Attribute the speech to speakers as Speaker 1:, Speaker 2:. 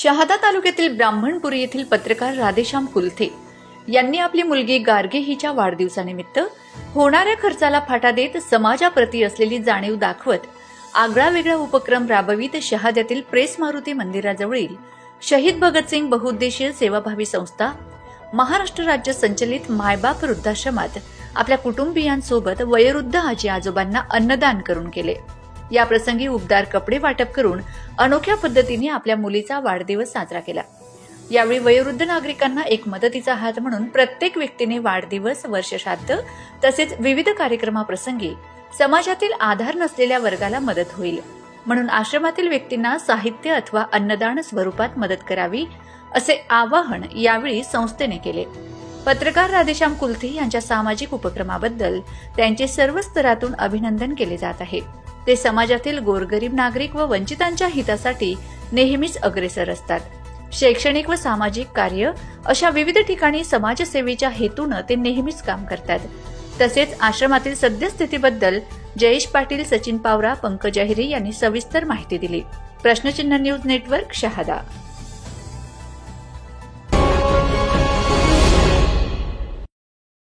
Speaker 1: शहादा तालुक्यातील ब्राह्मणपुरी येथील पत्रकार राधेश्याम कुलथे यांनी आपली मुलगी गार्गे हिच्या वाढदिवसानिमित्त होणाऱ्या खर्चाला फाटा देत समाजाप्रती असलेली जाणीव दाखवत आगळावेगळा उपक्रम राबवित शहाद्यातील प्रेस मारुती मंदिराजवळील शहीद भगतसिंग बहुउद्देशीय सेवाभावी संस्था महाराष्ट्र राज्य संचलित मायबाप वृद्धाश्रमात आपल्या कुटुंबियांसोबत वयोवृद्ध आजी आजोबांना अन्नदान करून केले। या प्रसंगी उबदार कपडे वाटप करून अनोख्या पद्धतीने आपल्या मुलीचा वाढदिवस साजरा केला। यावेळी वयोवृद्ध नागरिकांना एक मदतीचा हात म्हणून प्रत्येक व्यक्तीने वाढदिवस, वर्षश्राद्ध तसेच विविध कार्यक्रमाप्रसंगी समाजातील आधार नसलेल्या वर्गाला मदत होईल म्हणून आश्रमातील व्यक्तींना साहित्य अथवा अन्नदान स्वरूपात मदत करावी असे आवाहन यावेळी संस्थेने केले। पत्रकार राधेश्याम कुलथे यांच्या सामाजिक उपक्रमाबद्दल त्यांचे सर्व स्तरातून अभिनंदन केले जात आहे। ते समाजातील गोरगरीब नागरिक व वंचितांच्या हितासाठी नेहमीच अग्रेसर असतात। शैक्षणिक व सामाजिक कार्य अशा विविध ठिकाणी समाजसेवेच्या हेतूने ते नेहमीच काम करतात। तसेच आश्रमातील सद्यस्थितीबद्दल जयेश पाटील, सचिन पावरा, पंकज अहिरे यांनी सविस्तर माहिती दिली। प्रश्नचिन्ह न्यूज नेटवर्क, शहादा।